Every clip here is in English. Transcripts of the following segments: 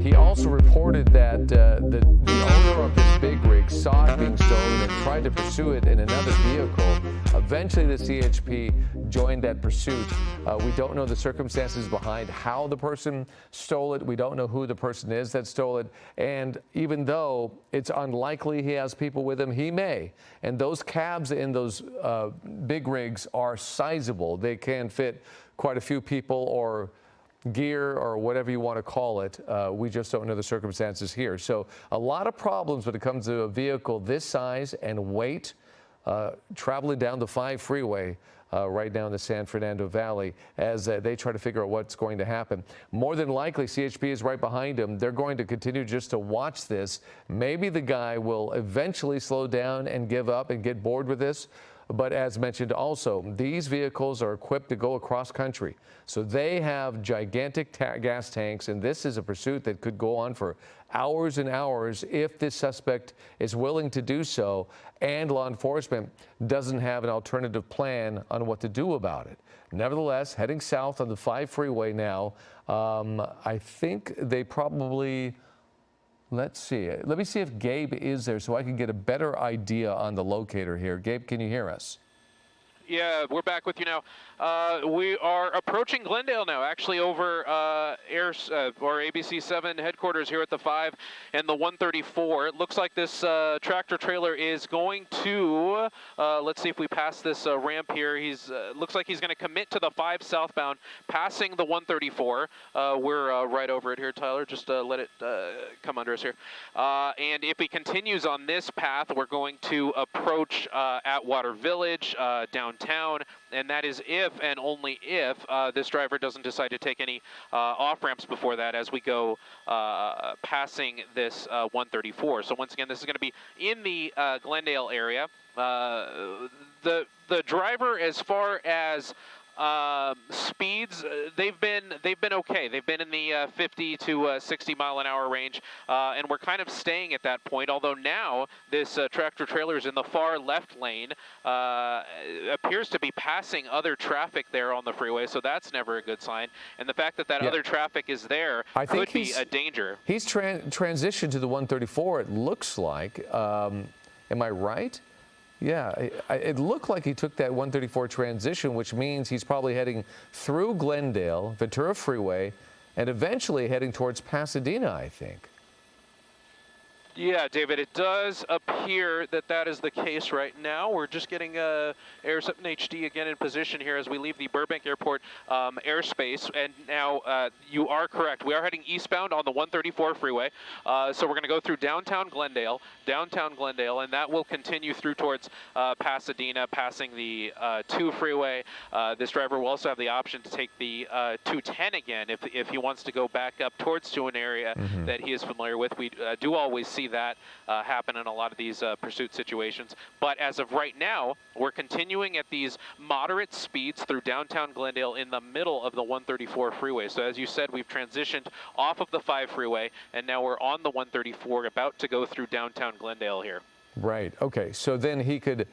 He also reported that the owner of this big rig saw it being stolen and tried to pursue it in another vehicle. Eventually, the CHP joined that pursuit. We don't know the circumstances behind how the person stole it. We don't know who the person is that stole it. And even though it's unlikely he has people with him, he may. And those cabs in those big rigs are sizable. They can fit quite a few people or gear or whatever you want to call it. We just don't know the circumstances here. So a lot of problems when it comes to a vehicle this size and weight traveling down the 5 freeway right now in the San Fernando Valley as they try to figure out what's going to happen. More than likely, CHP is right behind them. They're going to continue just to watch this. Maybe the guy will eventually slow down and give up and get bored with this. But as mentioned also, these vehicles are equipped to go across country. So they have gigantic gas tanks, and this is a pursuit that could go on for hours and hours if this suspect is willing to do so and law enforcement doesn't have an alternative plan on what to do about it. Nevertheless, heading south on the 5 freeway now, I think they probably... Let's see. Let me see if Gabe is there so I can get a better idea on the locator here. Gabe, can you hear us? Yeah, we're back with you now. We are approaching Glendale now, actually over or ABC7 headquarters here at the 5 and the 134. It looks like this tractor trailer is going to, let's see if we pass this ramp here. Looks like he's going to commit to the 5 southbound, passing the 134. We're right over it here, Tyler. Just let it come under us here. And if he continues on this path, we're going to approach Atwater Village, downtown, and that is if and only if this driver doesn't decide to take any off-ramps before that as we go passing this 134. So once again, this is going to be in the Glendale area. The driver, as far as speeds, they've been okay. They've been in the 50 to 60 mile an hour range, and we're kind of staying at that point. Although now this tractor trailer is in the far left lane, appears to be passing other traffic there on the freeway, so that's never a good sign. And the fact that other traffic is there could be a danger. He's transitioned to the 134. It looks like. Am I right? Yeah, it looked like he took that 134 transition, which means he's probably heading through Glendale, Ventura Freeway, and eventually heading towards Pasadena, I think. Yeah, David, it does appear that that is the case right now. We're just getting Air7 HD again in position here as we leave the Burbank Airport airspace. And now you are correct. We are heading eastbound on the 134 freeway. So we're going to go through downtown Glendale, and that will continue through towards Pasadena, passing the 2 freeway. This driver will also have the option to take the 210 again if he wants to go back up towards to an area that he is familiar with. We do always see that happen in a lot of these pursuit situations. But as of right now, we're continuing at these moderate speeds through downtown Glendale in the middle of the 134 freeway. So as you said, we've transitioned off of the 5 freeway, and now we're on the 134, about to go through downtown Glendale here. Right. Okay. So then he could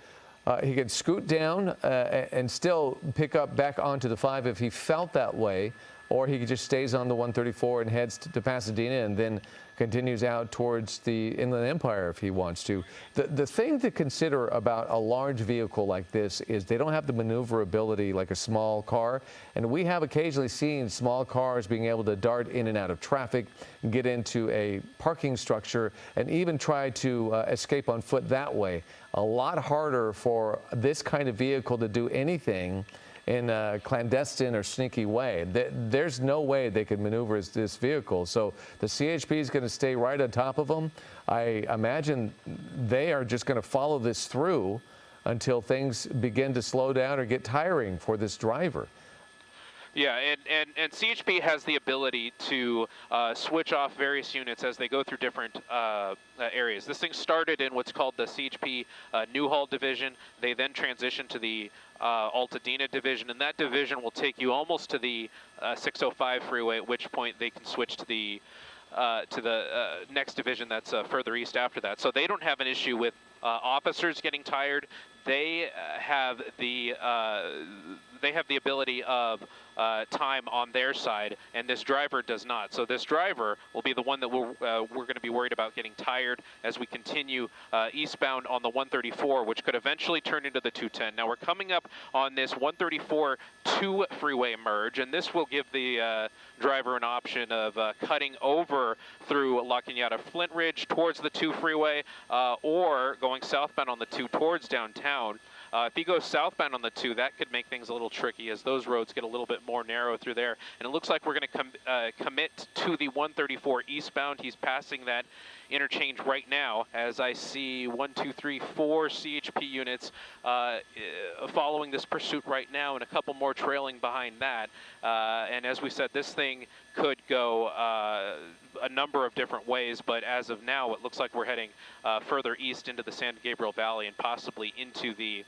scoot down and still pick up back onto the 5 if he felt that way, or he just stays on the 134 and heads to Pasadena and then continues out towards the Inland Empire if he wants to. The thing to consider about a large vehicle like this is they don't have the maneuverability like a small car. And we have occasionally seen small cars being able to dart in and out of traffic, get into a parking structure, and even try to escape on foot that way. A lot harder for this kind of vehicle to do anything in a clandestine or sneaky way. There's no way they could maneuver this vehicle. So the CHP is going to stay right on top of them. I imagine they are just going to follow this through until things begin to slow down or get tiring for this driver. Yeah, and CHP has the ability to switch off various units as they go through different areas. This thing started in what's called the CHP Newhall Division. They then transitioned to the Altadena Division, and that division will take you almost to the 605 freeway, at which point they can switch to the next division that's further east after that. So they don't have an issue with officers getting tired. they have the ability of time on their side, and this driver does not. So this driver will be the one that we're going to be worried about getting tired as we continue eastbound on the 134, which could eventually turn into the 210. Now we're coming up on this 134 2 freeway merge, and this will give the driver an option of cutting over through La Cañada Flint Ridge towards the 2 freeway, or going southbound on the 2 towards downtown. If he goes southbound on the 2, that could make things a little tricky as those roads get a little bit more narrow through there. And it looks like we're going to commit to the 134 eastbound. He's passing that interchange right now as I see 1, 2, 3, 4 CHP units following this pursuit right now, and a couple more trailing behind that. And as we said, this thing could go a number of different ways, but as of now, it looks like we're heading further east into the San Gabriel Valley and possibly into the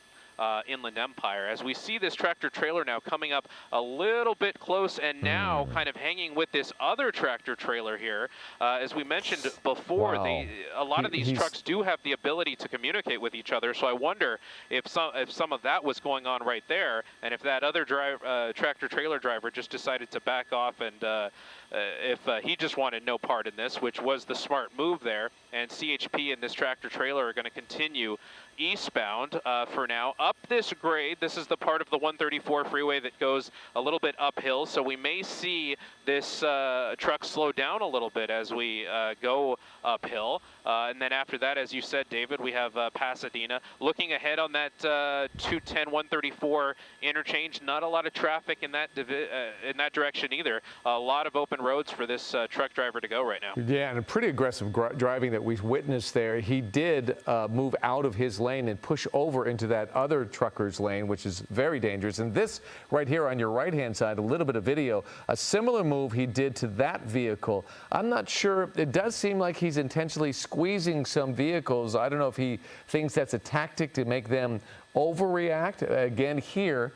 Inland Empire. As we see this tractor trailer now coming up a little bit close and now kind of hanging with this other tractor trailer here. As we mentioned before, a lot of these trucks do have the ability to communicate with each other, so I wonder if some of that was going on right there, and if that other tractor trailer driver just decided to back off, and if he just wanted no part in this, which was the smart move there, and CHP and this tractor trailer are going to continue eastbound for now up this grade. This is the part of the 134 freeway that goes a little bit uphill, so we may see this truck slow down a little bit as we go uphill, and then after that, as you said, David, we have Pasadena. Looking ahead on that 210 134 interchange, not a lot of traffic in that direction either. A lot of open roads for this truck driver to go right now. Yeah, and a pretty aggressive driving that we've witnessed there. He did move out of his lane and push over into that other trucker's lane, which is very dangerous. And this right here on your right-hand side, a little bit of video, a similar move he did to that vehicle. I'm not sure. It does seem like he's intentionally squeezing some vehicles. I don't know if he thinks that's a tactic to make them overreact. Again, here,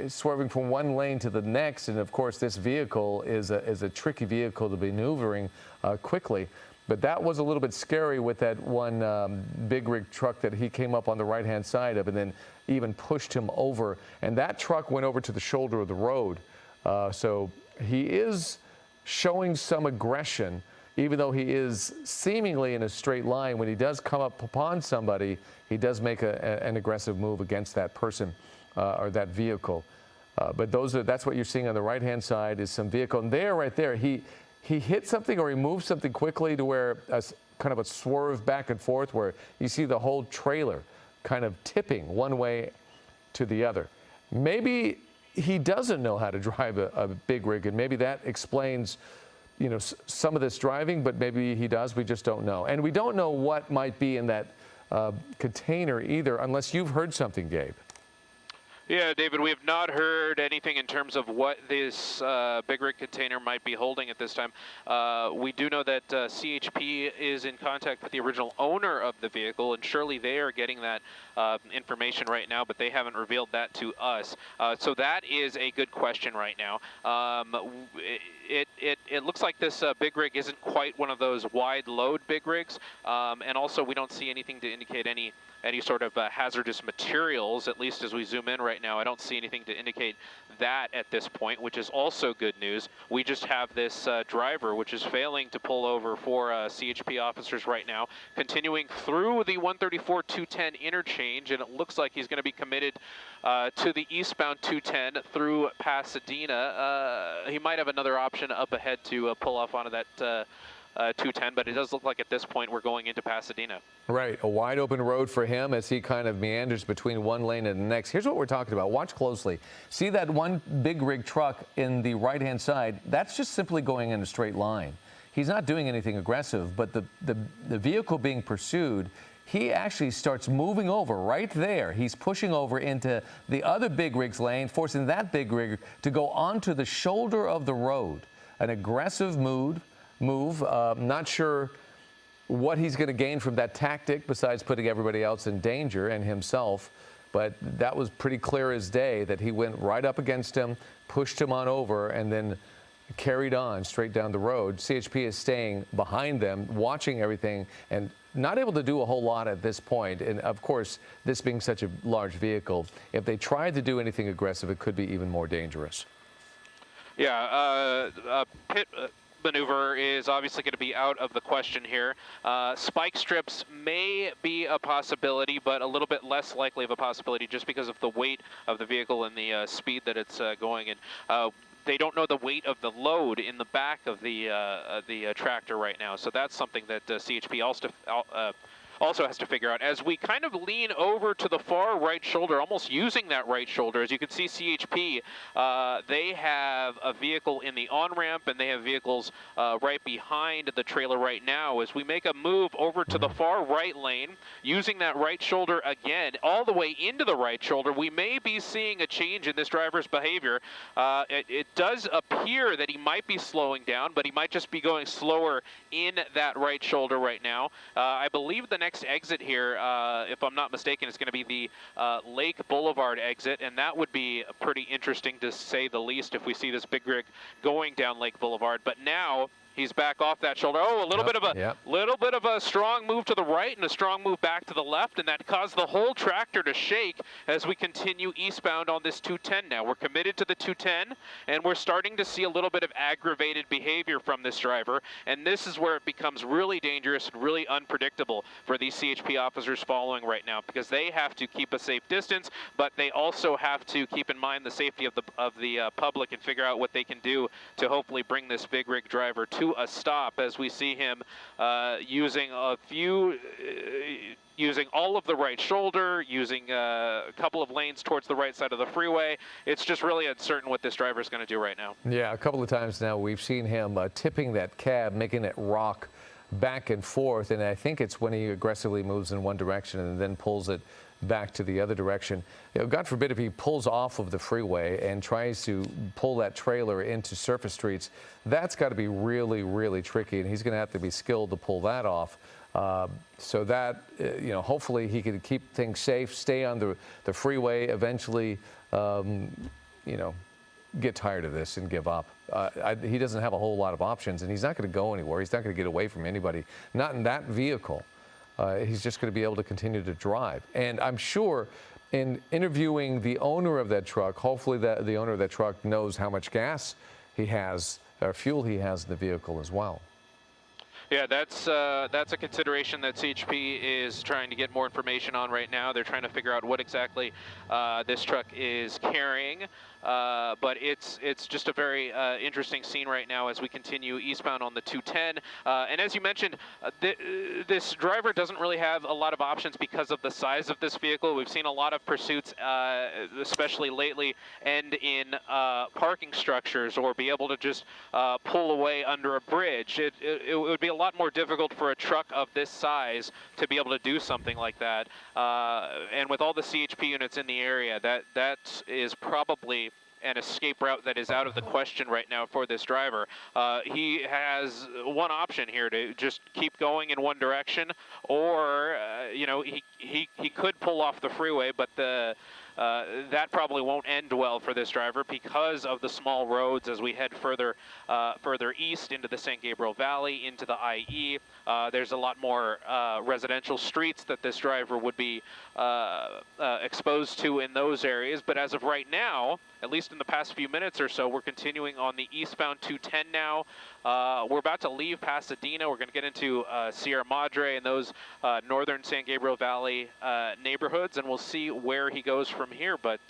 swerving from one lane to the next, and of course this vehicle is a tricky vehicle to be maneuvering quickly. But that was a little bit scary with that one big rig truck that he came up on the right-hand side of and then even pushed him over. And that truck went over to the shoulder of the road. So he is showing some aggression, even though he is seemingly in a straight line. When he does come up upon somebody, he does make an aggressive move against that person or that vehicle. But that's what you're seeing on the right-hand side is some vehicle. And there, right there, he hit something or he moved something quickly to where kind of a swerve back and forth where you see the whole trailer kind of tipping one way to the other. Maybe he doesn't know how to drive a big rig, and maybe that explains, you know, some of this driving, but maybe he does. We just don't know. And we don't know what might be in that container either, unless you've heard something, Gabe. Yeah, David, we have not heard anything in terms of what this big rig container might be holding at this time. We do know that CHP is in contact with the original owner of the vehicle, and surely they are getting that information right now, but they haven't revealed that to us. So that is a good question right now. It looks like this big rig isn't quite one of those wide load big rigs, and also we don't see anything to indicate any sort of hazardous materials, at least as we zoom in right now. I don't see anything to indicate that at this point, which is also good news. We just have this driver, which is failing to pull over for CHP officers right now, continuing through the 134-210 interchange, and it looks like he's going to be committed to the eastbound 210 through Pasadena. He might have another option up ahead to pull off onto that 210, but it does look like at this point we're going into Pasadena. Right, a wide open road for him as he kind of meanders between one lane and the next. Here's what we're talking about. Watch closely. See that one big rig truck in the right-hand side? That's just simply going in a straight line. He's not doing anything aggressive, but the vehicle being pursued, he actually starts moving over right there. He's pushing over into the other big rig's lane, forcing that big rig to go onto the shoulder of the road. An aggressive move. Not sure what he's going to gain from that tactic besides putting everybody else in danger and himself. But that was pretty clear as day that he went right up against him, pushed him on over, and then carried on straight down the road. CHP is staying behind them, watching everything, and not able to do a whole lot at this point. And of course, this being such a large vehicle, if they tried to do anything aggressive, it could be even more dangerous. Yeah, pit maneuver is obviously going to be out of the question here. Spike strips may be a possibility, but a little bit less likely of a possibility just because of the weight of the vehicle and the speed that it's going in. They don't know the weight of the load in the back of the tractor right now, so that's something that CHP also has to figure out. As we kind of lean over to the far right shoulder, almost using that right shoulder, as you can see CHP, they have a vehicle in the on-ramp and they have vehicles right behind the trailer right now. As we make a move over to the far right lane, using that right shoulder again, all the way into the right shoulder, we may be seeing a change in this driver's behavior. It does appear that he might be slowing down, but he might just be going slower in that right shoulder right now. I believe the next exit here, if I'm not mistaken, is going to be the Lake Boulevard exit, and that would be pretty interesting to say the least if we see this big rig going down Lake Boulevard. But now he's back off that shoulder. Oh, a little bit of a strong move to the right and a strong move back to the left, and that caused the whole tractor to shake as we continue eastbound on this 210 now. We're committed to the 210, and we're starting to see a little bit of aggravated behavior from this driver, and this is where it becomes really dangerous and really unpredictable for these CHP officers following right now, because they have to keep a safe distance, but they also have to keep in mind the safety of the public and figure out what they can do to hopefully bring this big rig driver to a stop, as we see him using all of the right shoulder, using a couple of lanes towards the right side of the freeway. It's just really uncertain what this driver is going to do right now. Yeah, a couple of times now we've seen him tipping that cab, making it rock back and forth, and I think it's when he aggressively moves in one direction and then pulls it back to the other direction. You know, God forbid if he pulls off of the freeway and tries to pull that trailer into surface streets, that's got to be really, really tricky, and he's going to have to be skilled to pull that off. So that, you know, hopefully he can keep things safe, stay on the freeway, eventually, you know, get tired of this and give up. He doesn't have a whole lot of options, and he's not going to go anywhere. He's not going to get away from anybody, not in that vehicle. He's just going to be able to continue to drive. And I'm sure in interviewing the owner of that truck, hopefully the owner of that truck knows how much gas he has, or fuel he has in the vehicle as well. Yeah, that's a consideration that CHP is trying to get more information on right now. They're trying to figure out what exactly this truck is carrying. But it's just a very interesting scene right now as we continue eastbound on the 210. And as you mentioned, this driver doesn't really have a lot of options because of the size of this vehicle. We've seen a lot of pursuits, especially lately, end in parking structures or be able to just pull away under a bridge. It would be a lot more difficult for a truck of this size to be able to do something like that. And with all the CHP units in the area, that is probably an escape route that is out of the question right now for this driver. He has one option here to just keep going in one direction, or you know, he could pull off the freeway, but that probably won't end well for this driver because of the small roads as we head further east into the San Gabriel Valley, into the IE. There's a lot more residential streets that this driver would be exposed to in those areas. But as of right now, at least in the past few minutes or so, we're continuing on the eastbound 210 now. We're about to leave Pasadena. We're going to get into Sierra Madre and those northern San Gabriel Valley neighborhoods, and we'll see where he goes from here. But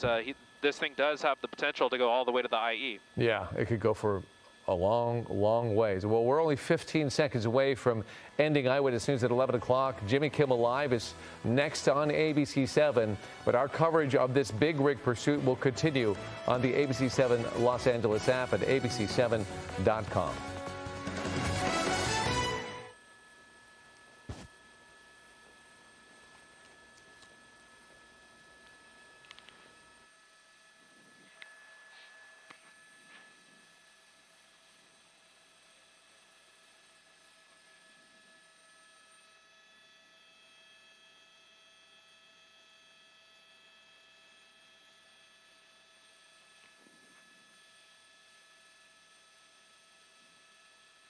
this thing does have the potential to go all the way to the IE. Yeah, it could go for a long, long ways. Well, we're only 15 seconds away from ending Eyewitness News at 11 o'clock. Jimmy Kimmel Live is next on ABC 7, but our coverage of this big rig pursuit will continue on the ABC 7 Los Angeles app at abc7.com.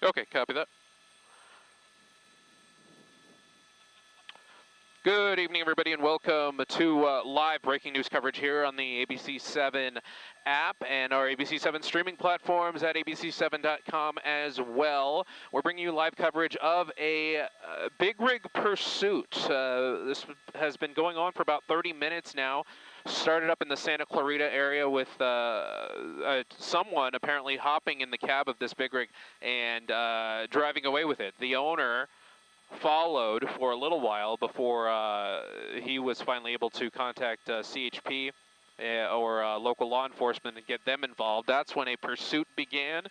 Okay, copy that. Good evening, everybody, and welcome to live breaking news coverage here on the ABC7 app and our ABC7 streaming platforms at abc7.com as well. We're bringing you live coverage of a big rig pursuit. This has been going on for about 30 minutes now. Started up in the Santa Clarita area with someone apparently hopping in the cab of this big rig and driving away with it. The owner followed for a little while before he was finally able to contact CHP or local law enforcement and get them involved. That's when a pursuit began.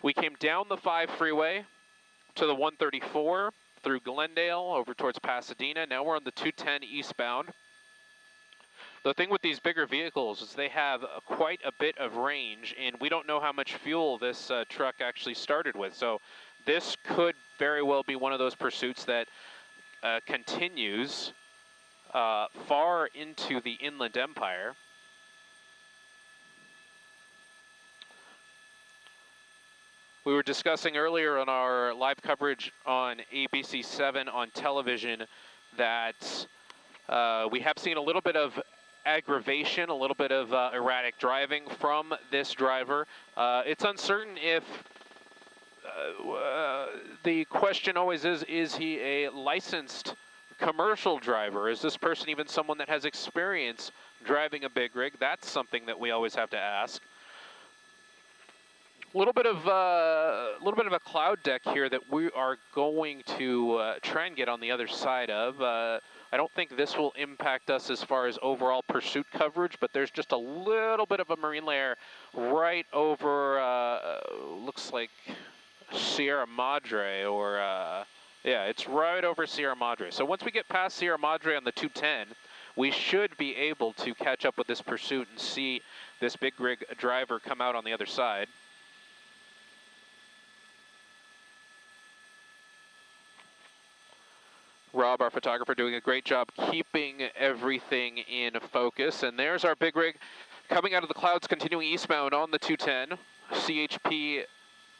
We came down the 5 freeway to the 134 through Glendale over towards Pasadena. Now we're on the 210 eastbound. The thing with these bigger vehicles is they have quite a bit of range, and we don't know how much fuel this truck actually started with. So this could very well be one of those pursuits that continues far into the Inland Empire. We were discussing earlier on our live coverage on ABC7 on television that we have seen a little bit of aggravation, a little bit of erratic driving from this driver. It's uncertain if the question always is he a licensed commercial driver? Is this person even someone that has experience driving a big rig? That's something that we always have to ask. A little bit of a cloud deck here that we are going to try and get on the other side of. I don't think this will impact us as far as overall pursuit coverage, but there's just a little bit of a marine layer right over, looks like Sierra Madre, or yeah, it's right over Sierra Madre. So once we get past Sierra Madre on the 210, we should be able to catch up with this pursuit and see this big rig driver come out on the other side. Rob, our photographer, doing a great job keeping everything in focus. And there's our big rig coming out of the clouds, continuing eastbound on the 210. CHP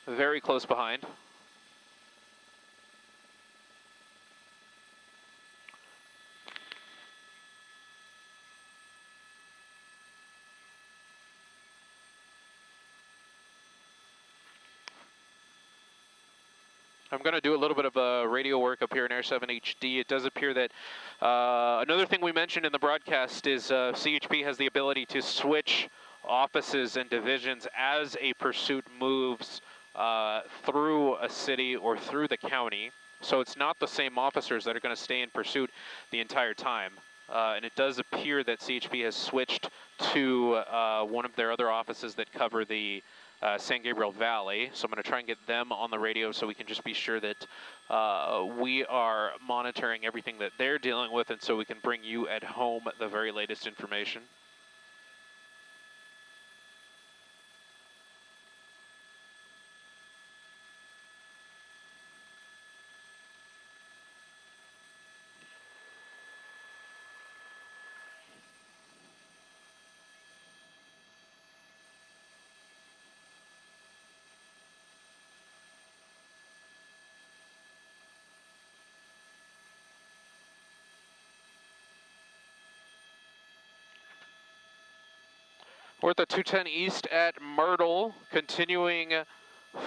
very close behind. I'm going to do a little bit of radio work up here in Air 7 HD. It does appear that another thing we mentioned in the broadcast is CHP has the ability to switch offices and divisions as a pursuit moves through a city or through the county. So it's not the same officers that are going to stay in pursuit the entire time. And it does appear that CHP has switched to one of their other offices that cover the San Gabriel Valley. So I'm going to try and get them on the radio so we can just be sure that we are monitoring everything that they're dealing with, and so we can bring you at home the very latest information. We're at the 210 East at Myrtle, continuing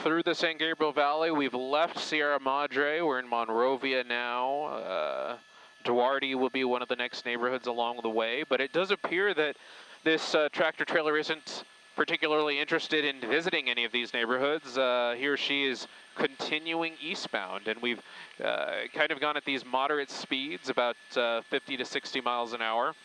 through the San Gabriel Valley. We've left Sierra Madre. We're in Monrovia now. Duarte will be one of the next neighborhoods along the way, but it does appear that this tractor trailer isn't particularly interested in visiting any of these neighborhoods. He or she is continuing eastbound, and we've kind of gone at these moderate speeds, about 50 to 60 miles an hour.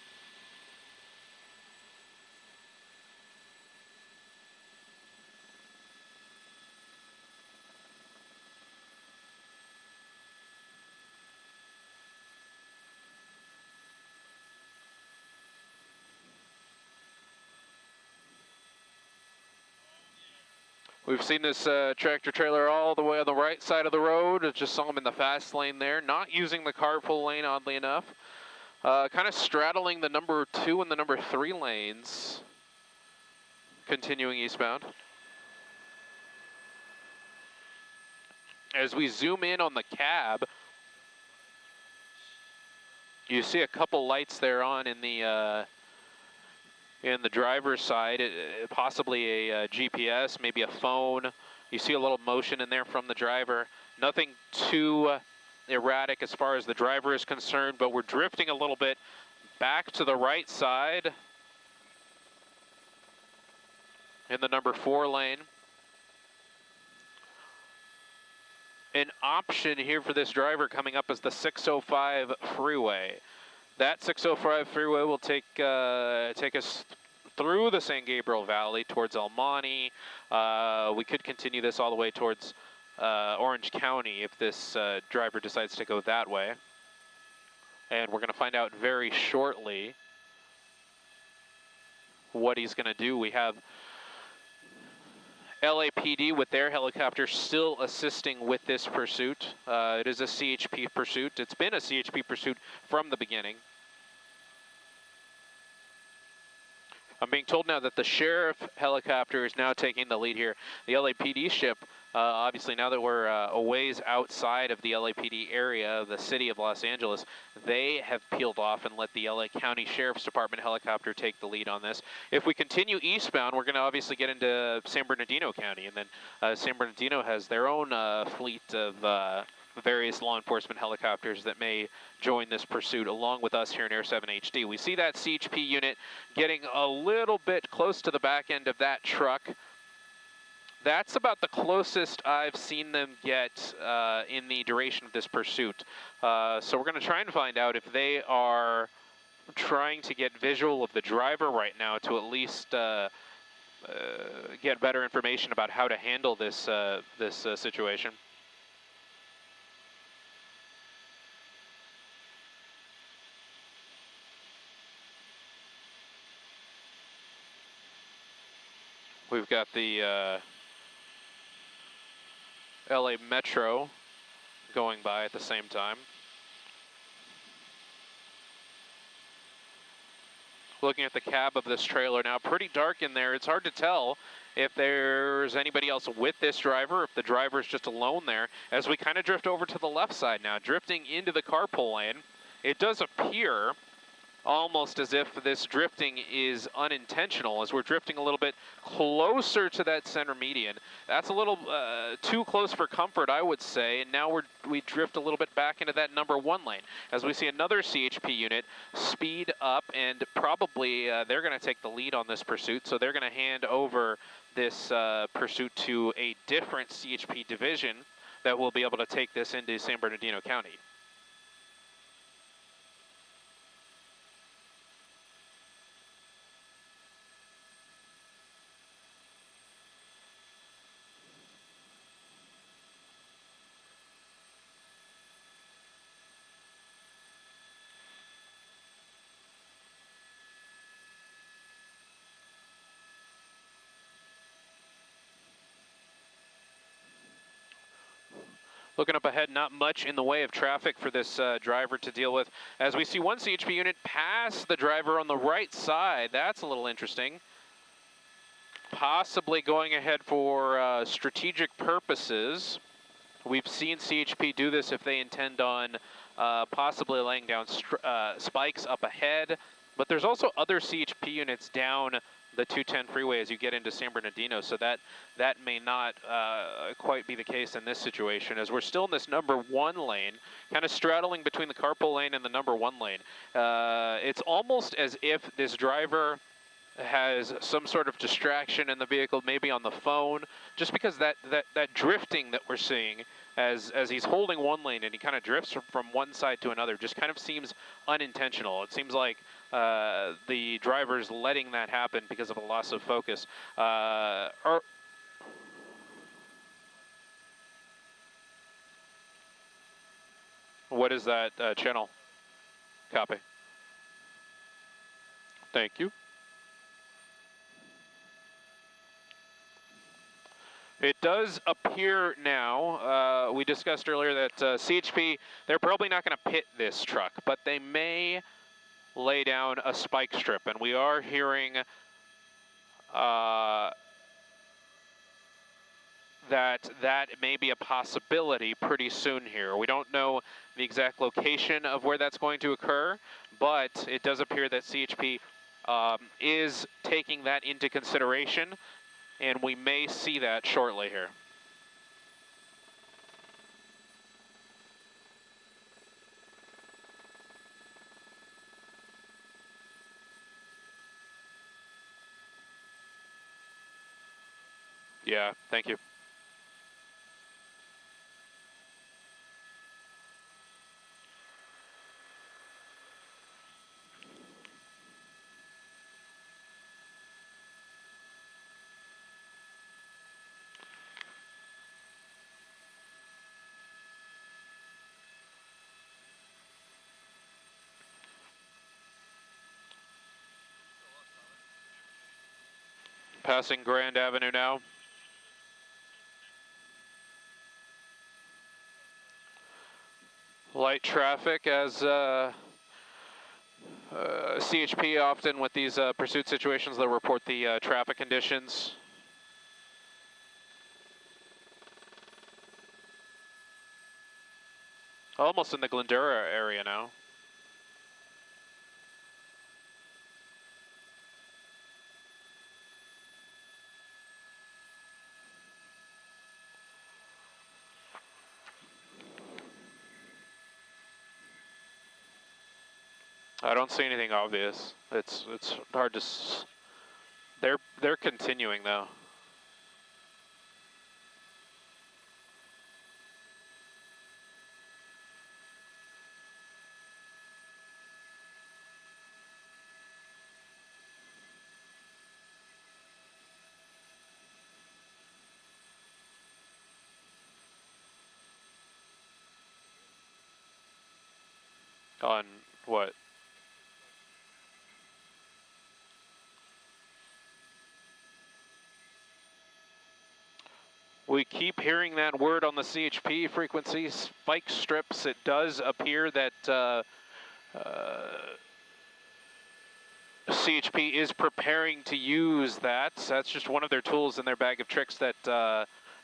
We've seen this tractor trailer all the way on the right side of the road. I just saw him in the fast lane there, not using the carpool lane, oddly enough. Kind of straddling the number 2 and the number 3 lanes, continuing eastbound. As we zoom in on the cab, you see a couple lights there on in the driver's side, possibly a GPS, maybe a phone. You see a little motion in there from the driver. Nothing too erratic as far as the driver is concerned, but we're drifting a little bit back to the right side in the number 4 lane. An option here for this driver coming up is the 605 freeway. That 605 freeway will take us through the San Gabriel Valley towards El Monte. We could continue this all the way towards Orange County if this driver decides to go that way. And we're going to find out very shortly what he's going to do. We have LAPD with their helicopter still assisting with this pursuit. It is a CHP pursuit. It's been a CHP pursuit from the beginning. I'm being told now that the sheriff helicopter is now taking the lead here. The LAPD ship, obviously now that we're a ways outside of the LAPD area, the city of Los Angeles, they have peeled off and let the LA County Sheriff's Department helicopter take the lead on this. If we continue eastbound, we're going to obviously get into San Bernardino County, and then San Bernardino has their own fleet of various law enforcement helicopters that may join this pursuit along with us here in Air 7 HD. We see that CHP unit getting a little bit close to the back end of that truck. That's about the closest I've seen them get in the duration of this pursuit. So we're going to try and find out if they are trying to get visual of the driver right now to at least get better information about how to handle this, situation. We've got the LA Metro going by at the same time. Looking at the cab of this trailer now, pretty dark in there. It's hard to tell if there's anybody else with this driver, if the driver's just alone there. As we kind of drift over to the left side now, drifting into the carpool lane, it does appear almost as if this drifting is unintentional, as we're drifting a little bit closer to that center median. That's a little too close for comfort, I would say, and now we drift a little bit back into that number 1 lane. As we see another CHP unit speed up, and probably they're going to take the lead on this pursuit, so they're going to hand over this pursuit to a different CHP division that will be able to take this into San Bernardino County. Looking up ahead, not much in the way of traffic for this driver to deal with. As we see one CHP unit pass the driver on the right side, that's a little interesting. Possibly going ahead for strategic purposes. We've seen CHP do this if they intend on possibly laying down spikes up ahead. But there's also other CHP units down the 210 freeway as you get into San Bernardino, so that may not quite be the case in this situation, as we're still in this number 1 lane, kind of straddling between the carpool lane and the number 1 lane. It's almost as if this driver has some sort of distraction in the vehicle, maybe on the phone, just because that drifting that we're seeing as he's holding 1 lane and he kind of drifts from one side to another just kind of seems unintentional. It seems like the driver's letting that happen because of a loss of focus. What is that channel? Copy. Thank you. It does appear now, we discussed earlier that CHP, they're probably not going to pit this truck, but they may lay down a spike strip, and we are hearing that may be a possibility pretty soon here. We don't know the exact location of where that's going to occur, but it does appear that CHP is taking that into consideration, and we may see that shortly here. Yeah, thank you. Passing Grand Avenue now. Light traffic as CHP often with these pursuit situations, they'll report the traffic conditions. Almost in the Glendora area now. I don't see anything obvious. It's hard to. They're continuing though. On what? We keep hearing that word on the CHP frequency, spike strips. It does appear that CHP is preparing to use that. That's just one of their tools in their bag of tricks that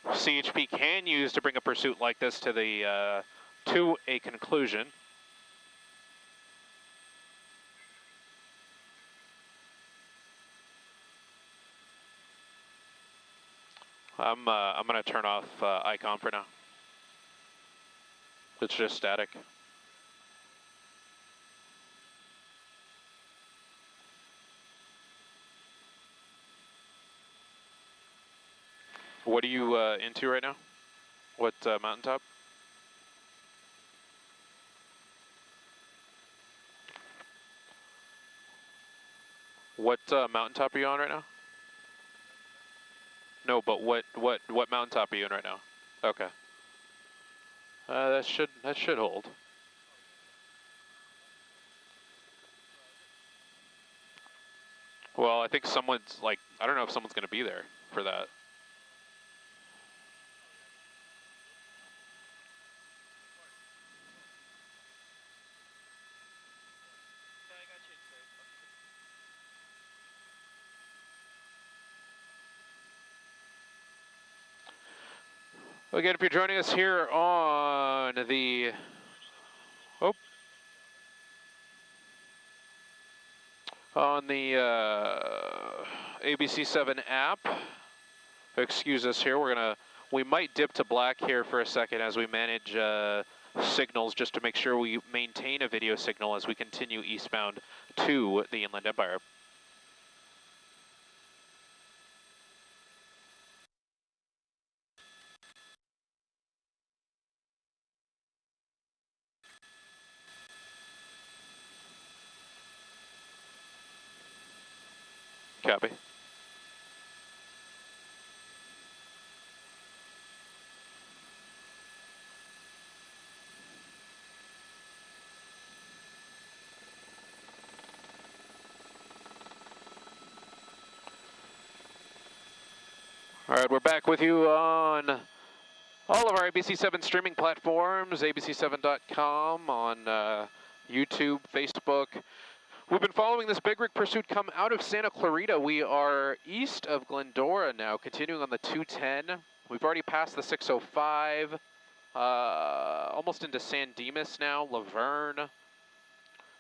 CHP can use to bring a pursuit like this to the to a conclusion. I'm gonna turn off ICOM for now. It's just static. What are you into right now? What mountaintop? What mountaintop are you on right now? No, but what mountaintop are you in right now? Okay. That should hold. Well, I think someone's like, I don't know if someone's gonna be there for that. Again, if you're joining us here on the ABC7 app, excuse us here. We might dip to black here for a second as we manage signals, just to make sure we maintain a video signal as we continue eastbound to the Inland Empire. Copy. All right, we're back with you on all of our ABC7 streaming platforms, abc7.com, on YouTube, Facebook. We've been following this big rig pursuit come out of Santa Clarita. We are east of Glendora now, continuing on the 210 We've already passed the 605, almost into San Dimas now, Laverne.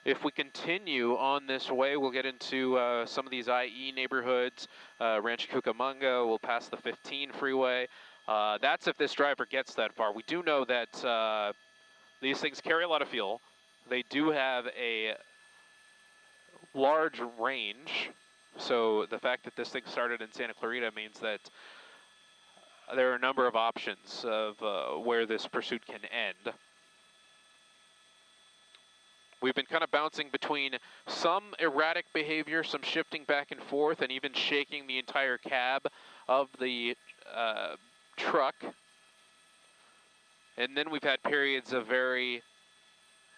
If we continue on this way, we'll get into some of these IE neighborhoods. Rancho Cucamonga, we'll pass the 15 freeway. That's if this driver gets that far. We do know that these things carry a lot of fuel. They do have a large range. So the fact that this thing started in Santa Clarita means that there are a number of options of where this pursuit can end. We've been kind of bouncing between some erratic behavior, some shifting back and forth, and even shaking the entire cab of the truck. And then we've had periods of very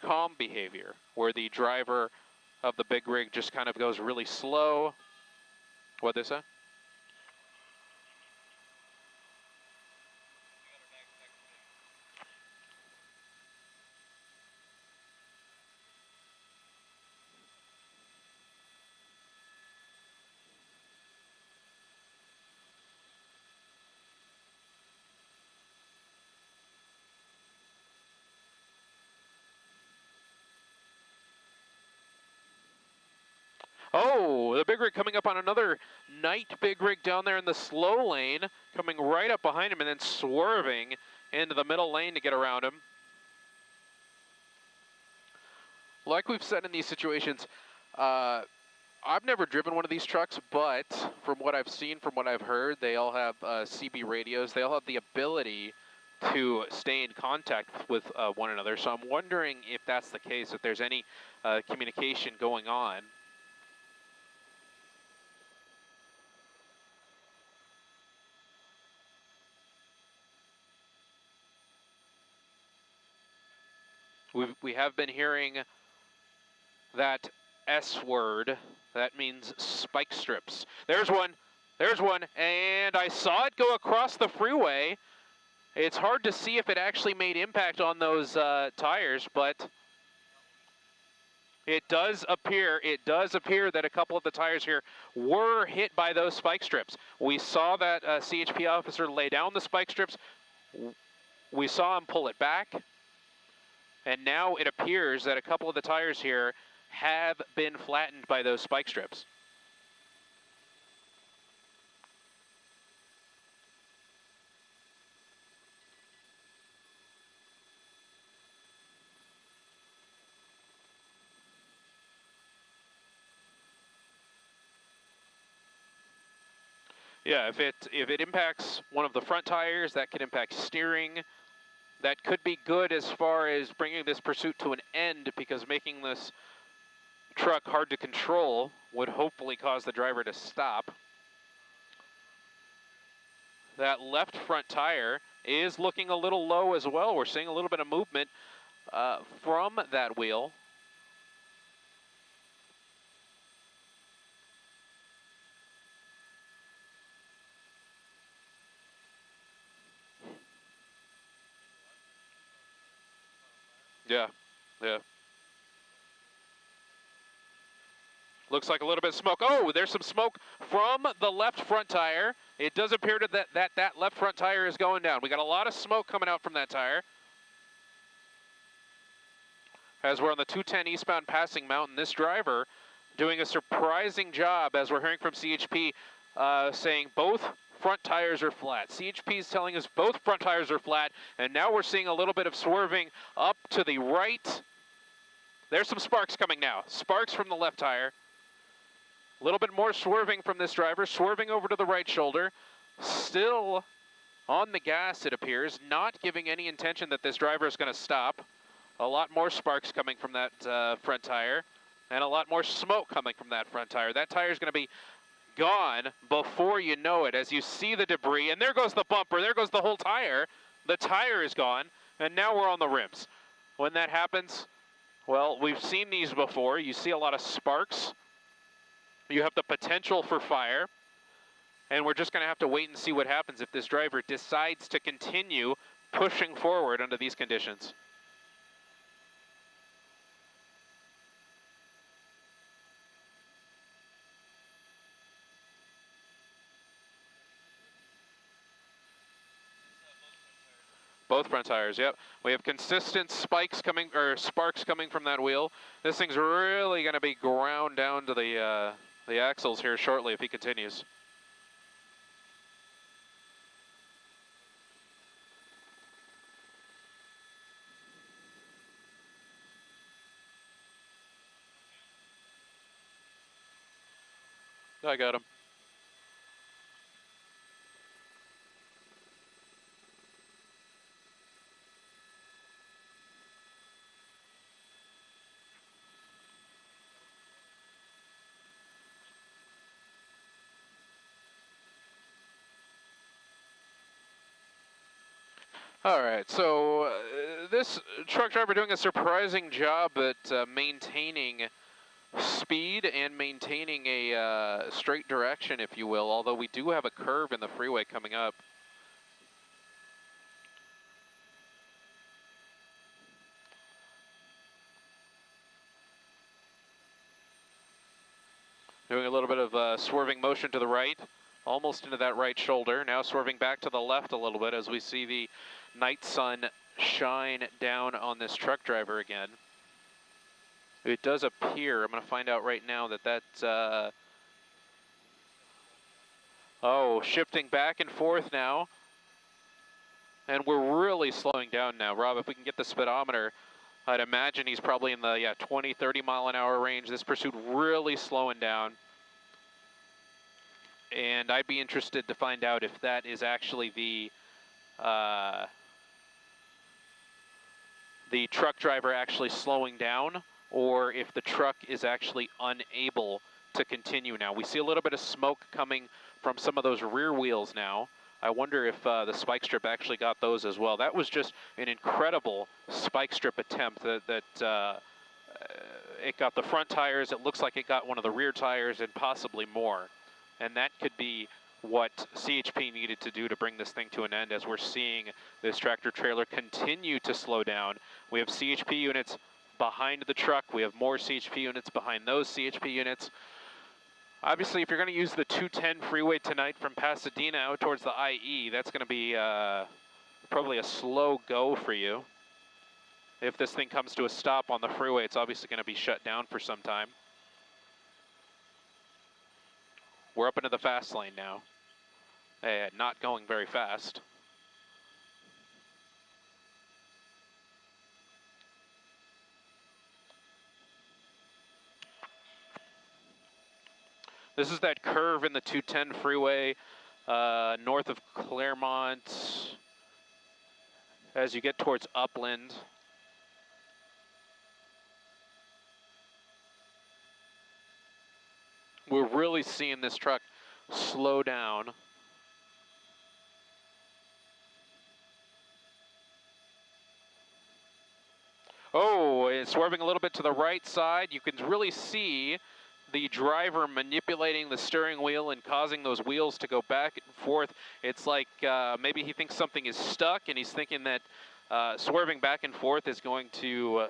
calm behavior, where the driver of the big rig just kind of goes really slow. What'd they say? Oh, the big rig coming up on another night big rig down there in the slow lane, coming right up behind him and then swerving into the middle lane to get around him. Like we've said in these situations, I've never driven one of these trucks, but from what I've seen, from what I've heard, they all have CB radios. They all have the ability to stay in contact with one another. So I'm wondering if that's the case, if there's any communication going on. We have been hearing that S word. That means spike strips. There's one, and I saw it go across the freeway. It's hard to see if it actually made impact on those tires, but it does appear that a couple of the tires here were hit by those spike strips. We saw that CHP officer lay down the spike strips. We saw him pull it back. And now it appears that a couple of the tires here have been flattened by those spike strips. Yeah, if it impacts one of the front tires, that could impact steering. That could be good as far as bringing this pursuit to an end, because making this truck hard to control would hopefully cause the driver to stop. That left front tire is looking a little low as well. We're seeing a little bit of movement from that wheel. Yeah, yeah. Looks like a little bit of smoke. Oh, there's some smoke from the left front tire. It does appear that left front tire is going down. We got a lot of smoke coming out from that tire. As we're on the 210 eastbound passing Mountain, this driver doing a surprising job, as we're hearing from CHP, saying both front tires are flat. CHP is telling us both front tires are flat, and now we're seeing a little bit of swerving up to the right. There's some sparks coming now. Sparks from the left tire. A little bit more swerving from this driver, swerving over to the right shoulder. Still on the gas, it appears, not giving any intention that this driver is going to stop. A lot more sparks coming from that front tire, and a lot more smoke coming from that front tire. That tire is going to be gone before you know it, as you see the debris, and there goes the bumper, there goes the whole tire. The tire is gone, and now we're on the rims. When that happens, well, we've seen these before. You see a lot of sparks. You have the potential for fire, and we're just going to have to wait and see what happens if this driver decides to continue pushing forward under these conditions. Both front tires, yep. We have consistent spikes coming, or sparks coming from that wheel. This thing's really going to be ground down to the axles here shortly if he continues. I got him. All right, so this truck driver doing a surprising job at maintaining speed and maintaining a straight direction, if you will, although we do have a curve in the freeway coming up. Doing a little bit of swerving motion to the right, almost into that right shoulder. Now swerving back to the left a little bit as we see the night sun shine down on this truck driver again. It does appear, I'm going to find out right now that oh, shifting back and forth now. And we're really slowing down now. Rob, if we can get the speedometer, I'd imagine he's probably in the 20, 30 mile an hour range. This pursuit really slowing down. And I'd be interested to find out if that is actually the truck driver actually slowing down, or if the truck is actually unable to continue now. We see a little bit of smoke coming from some of those rear wheels now. I wonder if the spike strip actually got those as well. That was just an incredible spike strip attempt that it got the front tires. It looks like it got one of the rear tires and possibly more. And that could be what CHP needed to do to bring this thing to an end, as we're seeing this tractor trailer continue to slow down. We have CHP units behind the truck. We have more CHP units behind those CHP units. Obviously, if you're going to use the 210 freeway tonight from Pasadena out towards the IE, that's going to be probably a slow go for you. If this thing comes to a stop on the freeway, it's obviously going to be shut down for some time. We're up into the fast lane now. Not going very fast. This is that curve in the 210 freeway north of Claremont as you get towards Upland. We're really seeing this truck slow down. Oh, it's swerving a little bit to the right side. You can really see the driver manipulating the steering wheel and causing those wheels to go back and forth. It's like maybe he thinks something is stuck, and he's thinking that swerving back and forth is going to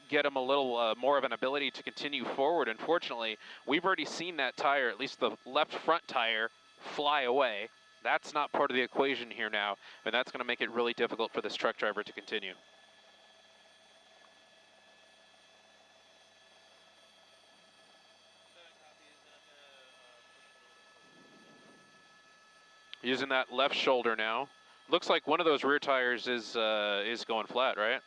get him a little more of an ability to continue forward. Unfortunately, we've already seen that tire, at least the left front tire, fly away. That's not part of the equation here now, and that's going to make it really difficult for this truck driver to continue. Using that left shoulder now. Looks like one of those rear tires is going flat, right?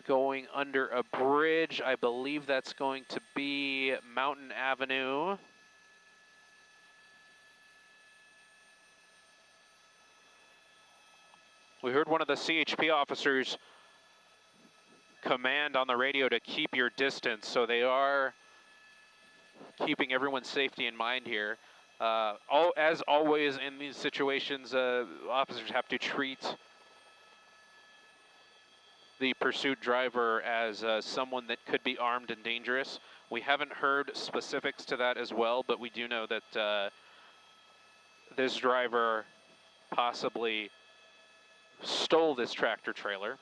Going under a bridge. I believe that's going to be Mountain Avenue. We heard one of the CHP officers command on the radio to keep your distance, so they are keeping everyone's safety in mind here. As always in these situations, officers have to treat the pursuit driver as someone that could be armed and dangerous. We haven't heard specifics to that as well, but we do know that this driver possibly stole this tractor trailer.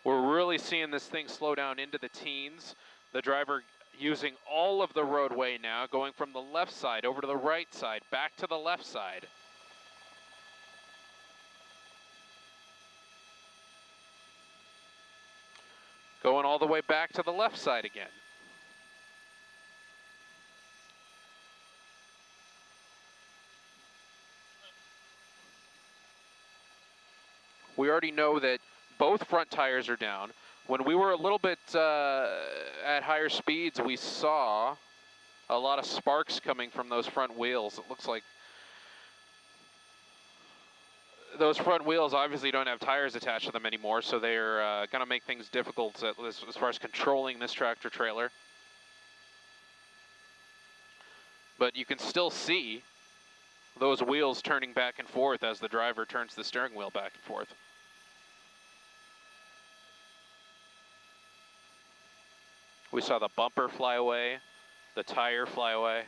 We're really seeing this thing slow down into the teens. The driver using all of the roadway now, going from the left side over to the right side, back to the left side. Going all the way back to the left side again. We already know that both front tires are down. When we were a little bit at higher speeds, we saw a lot of sparks coming from those front wheels. It looks like those front wheels obviously don't have tires attached to them anymore, so they're going to make things difficult as far as controlling this tractor trailer. But you can still see those wheels turning back and forth as the driver turns the steering wheel back and forth. We saw the bumper fly away, the tire fly away.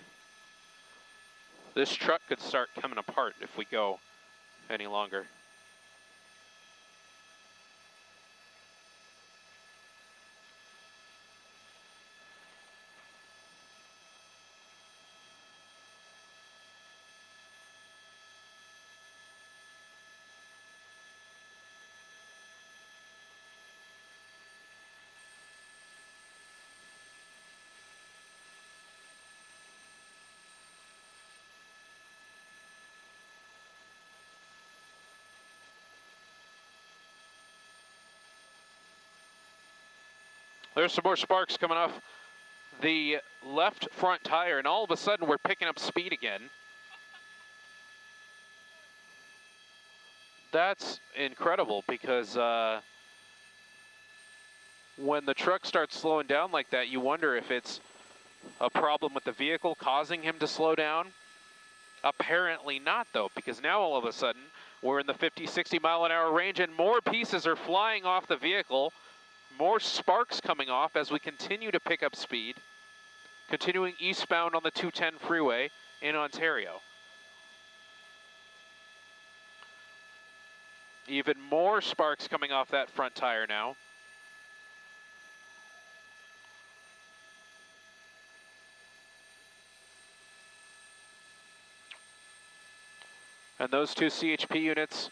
This truck could start coming apart if we go any longer. There's some more sparks coming off the left front tire, and all of a sudden we're picking up speed again. That's incredible because when the truck starts slowing down like that, you wonder if it's a problem with the vehicle causing him to slow down. Apparently not, though, because now all of a sudden we're in the 50, 60 mile an hour range and more pieces are flying off the vehicle. More sparks coming off as we continue to pick up speed, continuing eastbound on the 210 freeway in Ontario. Even more sparks coming off that front tire now. And those two CHP units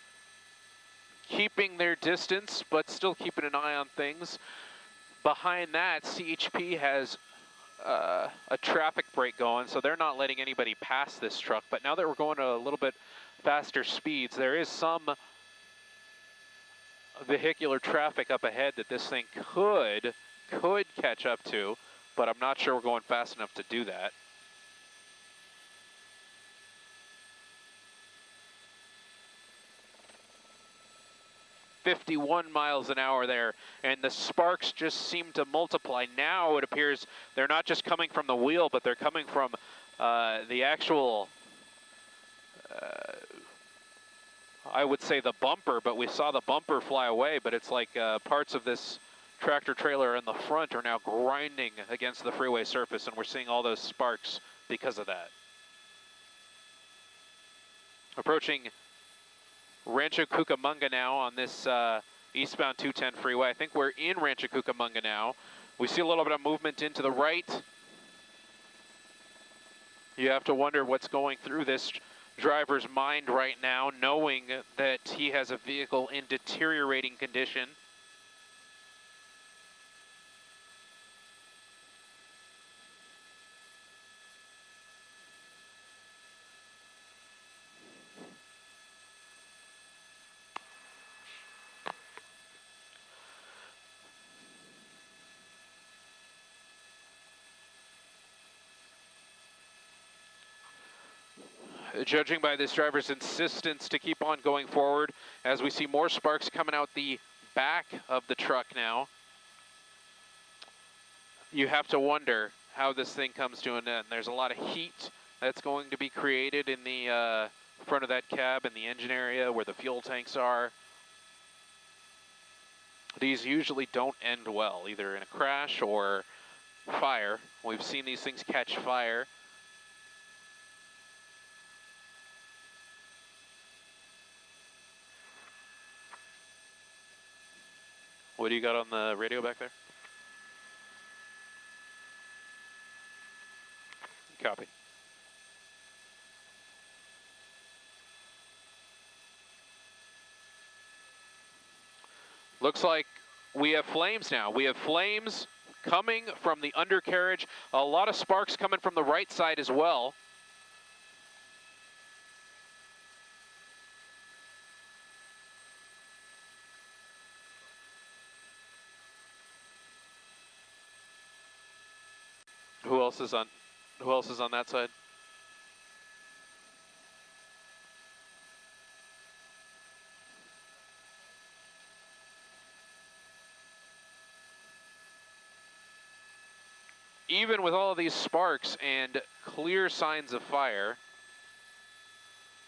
keeping their distance, but still keeping an eye on things. Behind that, CHP has a traffic brake going, so they're not letting anybody pass this truck. But now that we're going to a little bit faster speeds, there is some vehicular traffic up ahead that this thing could catch up to, but I'm not sure we're going fast enough to do that. .51 miles an hour there, and the sparks just seem to multiply. Now it appears they're not just coming from the wheel, but they're coming from the actual, I would say the bumper, but we saw the bumper fly away, but it's like parts of this tractor trailer in the front are now grinding against the freeway surface, and we're seeing all those sparks because of that. Approaching Rancho Cucamonga now on this eastbound 210 freeway. I think we're in Rancho Cucamonga now. We see a little bit of movement into the right. You have to wonder what's going through this driver's mind right now, knowing that he has a vehicle in deteriorating condition. Judging by this driver's insistence to keep on going forward, as we see more sparks coming out the back of the truck now, you have to wonder how this thing comes to an end. There's a lot of heat that's going to be created in the front of that cab, in the engine area where the fuel tanks are. These usually don't end well, either in a crash or fire. We've seen these things catch fire. What do you got on the radio back there? Copy. Looks like we have flames now. We have flames coming from the undercarriage. A lot of sparks coming from the right side as well. Who else is on that side? Even with all of these sparks and clear signs of fire,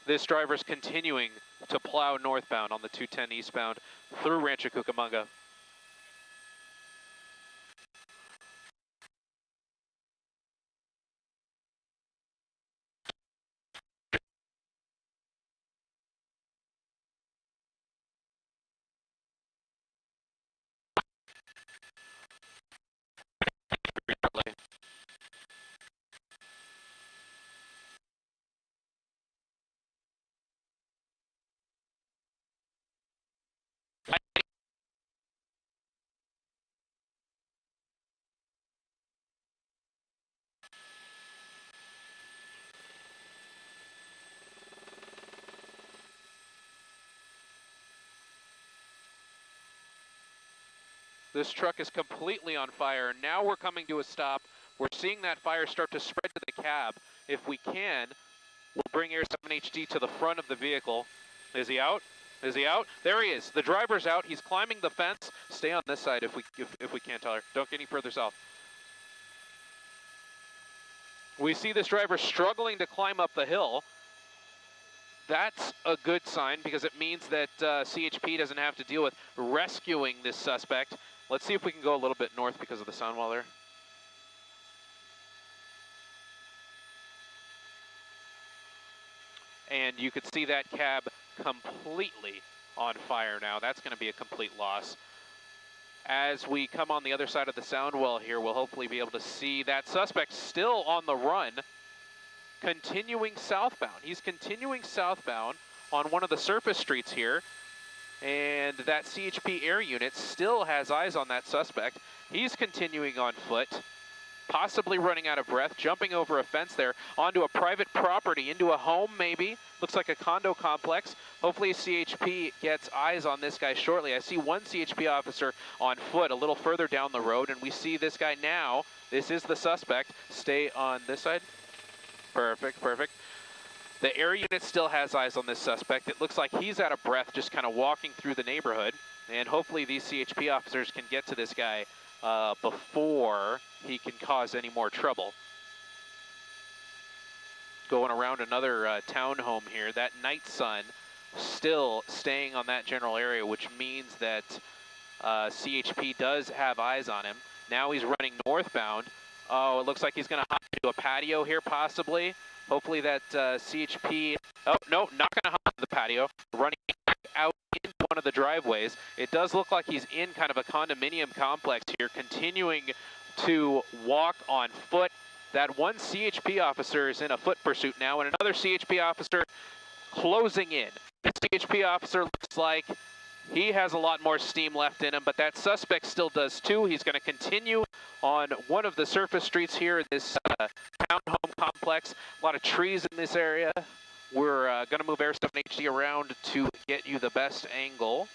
this driver's continuing to plow northbound on the 210 eastbound through Rancho Cucamonga. This truck is completely on fire. Now we're coming to a stop. We're seeing that fire start to spread to the cab. If we can, we'll bring Air 7 HD to the front of the vehicle. Is he out? Is he out? There he is. The driver's out. He's climbing the fence. Stay on this side if we can, Tyler. Don't get any further south. We see this driver struggling to climb up the hill. That's a good sign because it means that CHP doesn't have to deal with rescuing this suspect. Let's see if we can go a little bit north because of the sound wall there. And you could see that cab completely on fire now. That's going to be a complete loss. As we come on the other side of the sound wall here, we'll hopefully be able to see that suspect still on the run, continuing southbound. He's continuing southbound on one of the surface streets here, and that CHP air unit still has eyes on that suspect. He's continuing on foot, possibly running out of breath, jumping over a fence there onto a private property, into a home maybe. Looks like a condo complex. Hopefully CHP gets eyes on this guy shortly. I see one CHP officer on foot a little further down the road, and we see this guy now. This is the suspect. Stay on this side. Perfect, perfect. The air unit still has eyes on this suspect. It looks like he's out of breath just kind of walking through the neighborhood. And hopefully these CHP officers can get to this guy before he can cause any more trouble. Going around another townhome here. That night sun still staying on that general area, which means that CHP does have eyes on him. Now he's running northbound. Oh, it looks like he's going to hop into a patio here, possibly. Hopefully that CHP... Oh, no, not going to hop into the patio. Running out into one of the driveways. It does look like he's in kind of a condominium complex here, continuing to walk on foot. That one CHP officer is in a foot pursuit now, and another CHP officer closing in. The CHP officer looks like he has a lot more steam left in him, but that suspect still does too. He's going to continue on one of the surface streets here in this townhome complex. A lot of trees in this area. We're going to move Air 7 HD around to get you the best angle.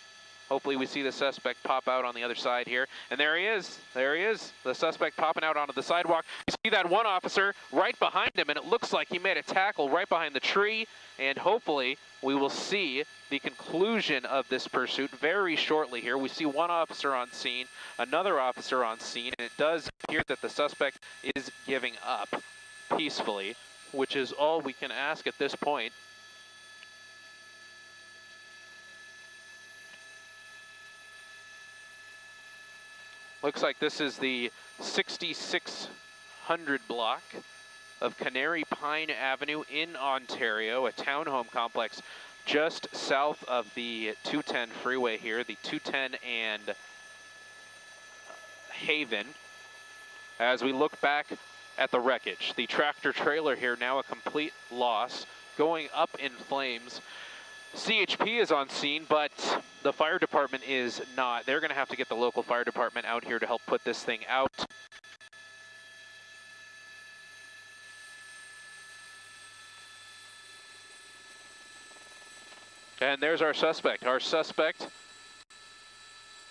Hopefully we see the suspect pop out on the other side here. And there he is. There he is. The suspect popping out onto the sidewalk. You see that one officer right behind him, and it looks like he made a tackle right behind the tree. And hopefully we will see the conclusion of this pursuit very shortly here. We see one officer on scene, another officer on scene, and it does appear that the suspect is giving up peacefully, which is all we can ask at this point. Looks like this is the 6600 block of Canary Pine Avenue in Ontario, a townhome complex just south of the 210 freeway here, the 210 and Haven. As we look back at the wreckage, the tractor trailer here now a complete loss, going up in flames. CHP is on scene, but the fire department is not. They're going to have to get the local fire department out here to help put this thing out. And there's our suspect. Our suspect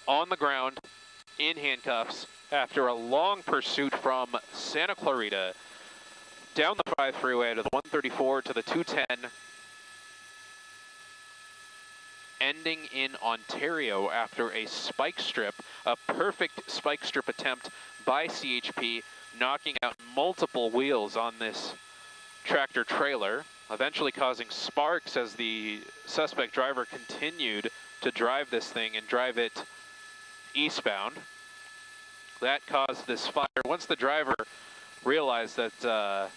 on the ground in handcuffs after a long pursuit from Santa Clarita down the 5 freeway to the 134 to the 210, ending in Ontario after a spike strip, a perfect spike strip attempt by CHP, knocking out multiple wheels on this tractor trailer, eventually causing sparks as the suspect driver continued to drive this thing and drive it eastbound. That caused this fire. Once the driver realized that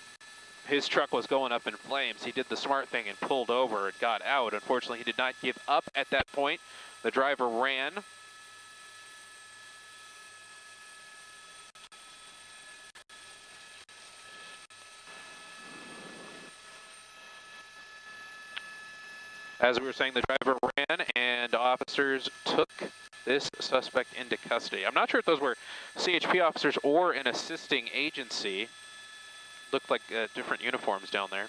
his truck was going up in flames, he did the smart thing and pulled over and got out. Unfortunately, he did not give up at that point. The driver ran. As we were saying, the driver ran and officers took this suspect into custody. I'm not sure if those were CHP officers or an assisting agency. Looked like different uniforms down there.